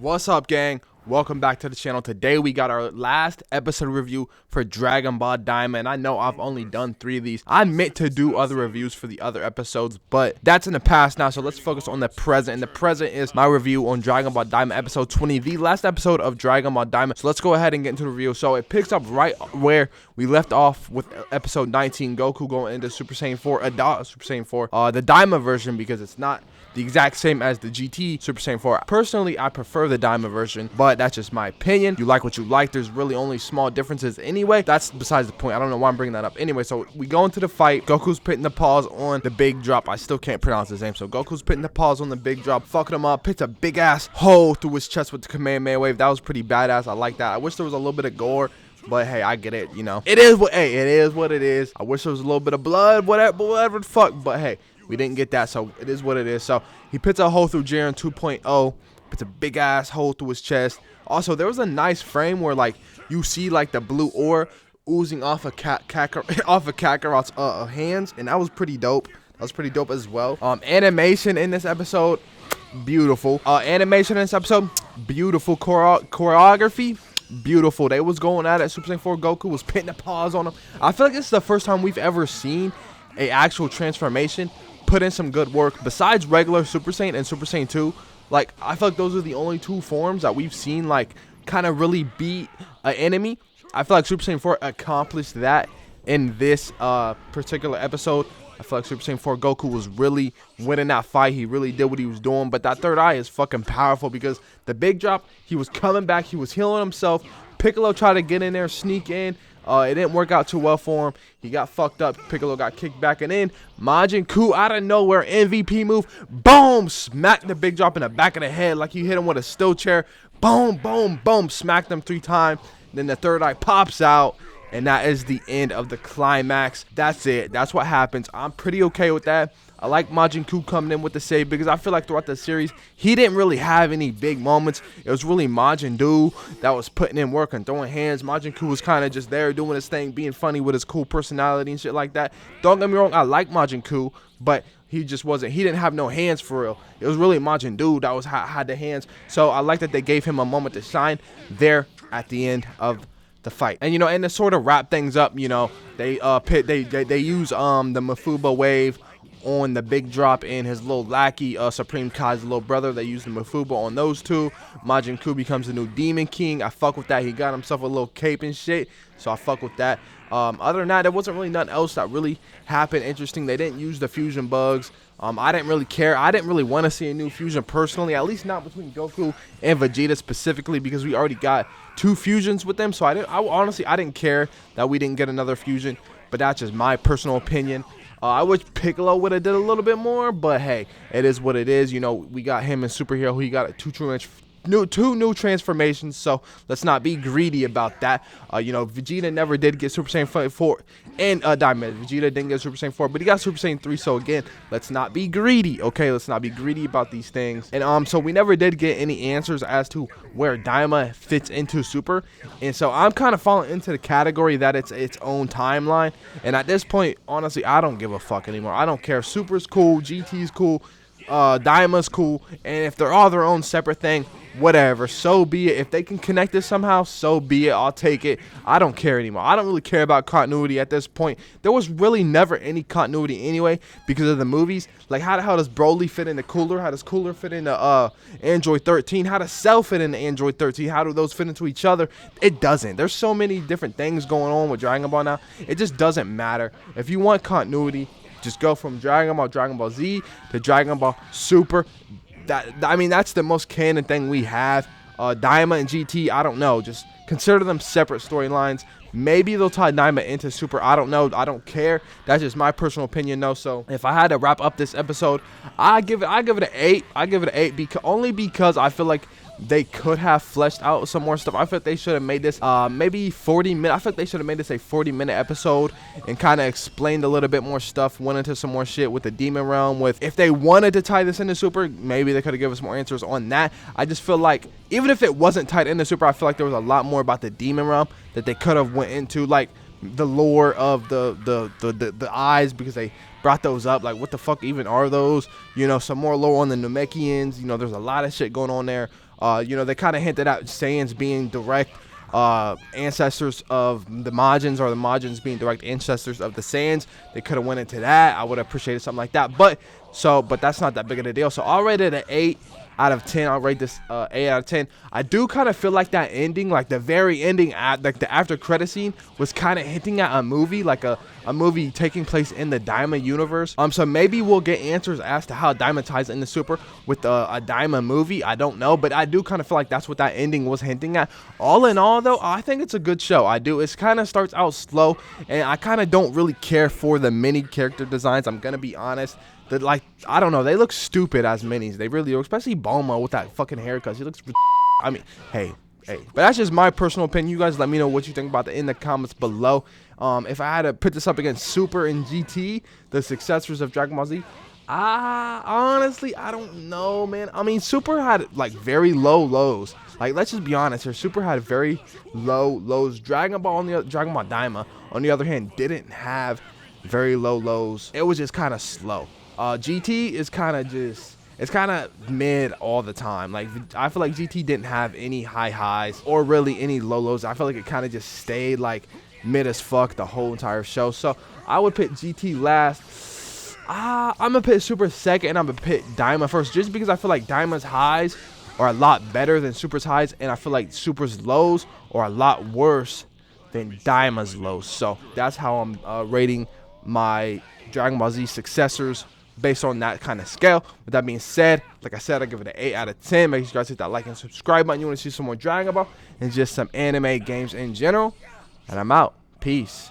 What's up, gang? Welcome back to the channel. Today we got our last episode review for Dragon Ball Daima, and I know I've only done 3 of these. I meant to do other reviews for the other episodes, but that's in the past now, so let's focus on the present. And the present is my review on Dragon Ball Daima episode 20, the last episode of Dragon Ball Daima. So let's go ahead and get into the review. So it picks up right where we left off with episode 19, Goku going into Super Saiyan 4, Super Saiyan 4, the Daima version, because it's not the exact same as the GT Super Saiyan 4. Personally, I prefer the Daima version, but that's just my opinion. You like what you like. There's really only small differences anyway. That's besides the point. I don't know why I'm bringing that up. Anyway, so we go into the fight. Goku's putting the pause on the big drop. I still can't pronounce his name. So Goku's putting the pause on the big drop, fucking him up, puts a big ass hole through his chest with the Kamehameha wave. That was pretty badass. I like that. I wish there was a little bit of gore, but hey, I get it, you know. It is what it is. I wish there was a little bit of blood, whatever the fuck, but hey, we didn't get that, so it is what it is. So he puts a hole through Jiren 2.0, puts a big ass hole through his chest. Also, there was a nice frame where like you see like the blue ore oozing off of Kakarot's hands, and that was pretty dope. That was pretty dope as well. Animation in this episode, beautiful. Animation in this episode, beautiful. Choreography, beautiful. They was going at it. Super Saiyan 4 Goku was putting a pause on him. I feel like this is the first time we've ever seen a actual transformation put in some good work besides regular Super Saiyan and Super Saiyan 2. Like, I feel like those are the only 2 forms that we've seen like kind of really beat an enemy. I feel like Super Saiyan 4 accomplished that in this particular episode. I feel like Super Saiyan 4 Goku was really winning that fight. He really did what he was doing. But that third eye is fucking powerful because the big drop, he was coming back. He was healing himself. Piccolo tried to get in there, sneak in. It didn't work out too well for him. He got fucked up. Piccolo got kicked back and in. Majin Buu out of nowhere, MVP move. Boom! Smacked the big drop in the back of the head like you hit him with a steel chair. Boom, boom, boom. Smacked him 3 times. Then the third eye pops out. And that is the end of the climax. That's it. That's what happens. I'm pretty okay with that. I like Majin Buu coming in with the save because I feel like throughout the series, he didn't really have any big moments. It was really Majin Buu that was putting in work and throwing hands. Majin Buu was kind of just there doing his thing, being funny with his cool personality and shit like that. Don't get me wrong, I like Majin Buu, but he just wasn't. He didn't have no hands for real. It was really Majin Buu that was had the hands. So I like that they gave him a moment to shine there at the end of the fight. And you know, and to sort of wrap things up, you know, they use the Mafuba wave on the big drop and his little lackey Supreme Kai's little brother. They use the Mafuba on those 2. Majin Buu becomes the new Demon King. I fuck with that. He got himself a little cape and shit, so I fuck with that. Other than that, there wasn't really nothing else that really happened interesting. They didn't use the fusion bugs. I didn't really care. I didn't really want to see a new fusion personally, at least not between Goku and Vegeta specifically, because we already got 2 fusions with them. So I honestly didn't care that we didn't get another fusion, but that's just my personal opinion. I wish Piccolo would have did a little bit more, but hey, it is what it is. You know, we got him in Superhero. He got 2 new transformations, so let's not be greedy about that. You know, Vegeta never did get Super Saiyan 4 and Daima. Vegeta didn't get Super Saiyan 4, but he got Super Saiyan 3. So again, let's not be greedy, okay? Let's not be greedy about these things. And so we never did get any answers as to where Daima fits into Super, and so I'm kind of falling into the category that it's its own timeline. And at this point, honestly, I don't give a fuck anymore. I don't care. Super's cool, GT's cool, Daima's cool, and if they're all their own separate thing, whatever, so be it. If they can connect it somehow, so be it. I'll take it. I don't care anymore. I don't really care about continuity at this point. There was really never any continuity anyway because of the movies. Like, how the hell does Broly fit into Cooler? How does Cooler fit into Android 13? How does Cell fit into Android 13? How do those fit into each other? It doesn't. There's so many different things going on with Dragon Ball now. It just doesn't matter. If you want continuity, just go from Dragon Ball Z to Dragon Ball Super. I mean, that's the most canon thing we have. Daima and GT, I don't know. Just consider them separate storylines. Maybe they'll tie Daima into Super. I don't know. I don't care. That's just my personal opinion, though. So if I had to wrap up this episode, I give it an 8. I give it an 8 only because I feel like they could have fleshed out some more stuff. I feel like they should have made this maybe 40 minutes. I feel like they should have made this a 40-minute episode and kind of explained a little bit more stuff, went into some more shit with the Demon Realm. With if they wanted to tie this into Super, maybe they could have given us more answers on that. I just feel like even if it wasn't tied into Super, I feel like there was a lot more about the Demon Realm that they could have went into, like the lore of the eyes, because they brought those up. Like, what the fuck even are those? You know, some more lore on the Namekians. You know, there's a lot of shit going on there. You know, they kind of hinted at Saiyans being direct ancestors of the Majins, or the Majins being direct ancestors of the Saiyans. They could have went into that. I would have appreciated something like that, but that's not that big of a deal. So I'll rate it an 8 out of 10. I'll rate this 8 out of 10. I do kind of feel like that ending, like the very ending, like the after credit scene, was kind of hinting at a movie, like a movie taking place in the Daima universe. So maybe we'll get answers as to how Daima ties into Super with a Daima movie. I don't know, but I do kind of feel like that's what that ending was hinting at. All in all, though, I think it's a good show. I do. It kind of starts out slow, and I kind of don't really care for the mini character designs. I'm gonna be honest. That, like, I don't know, they look stupid as minis. They really do, especially Bulma with that fucking haircut. He looks, I mean, hey, but that's just my personal opinion. You guys let me know what you think about it in the comments below. If I had to put this up against Super and GT, the successors of Dragon Ball Z, honestly, I don't know, man. I mean, Super had like very low lows. Like, let's just be honest here. Super had very low lows. Dragon Ball Daima, on the other hand, didn't have very low lows. It was just kind of slow. GT is kind of just, it's kind of mid all the time. Like, I feel like GT didn't have any high highs or really any low lows. I feel like it kind of just stayed like mid as fuck the whole entire show. So I would put GT last. I'm gonna put Super second, and I'm gonna put Daima first, just because I feel like Daima's highs are a lot better than Super's highs, and I feel like Super's lows are a lot worse than Daima's lows. So that's how I'm rating my Dragon Ball Z successors, based on that kind of scale. With that being said, like I said, I give it an 8 out of 10. Make sure you guys hit that like and subscribe button. You want to see some more Dragon Ball and just some anime games in general. And I'm out. Peace.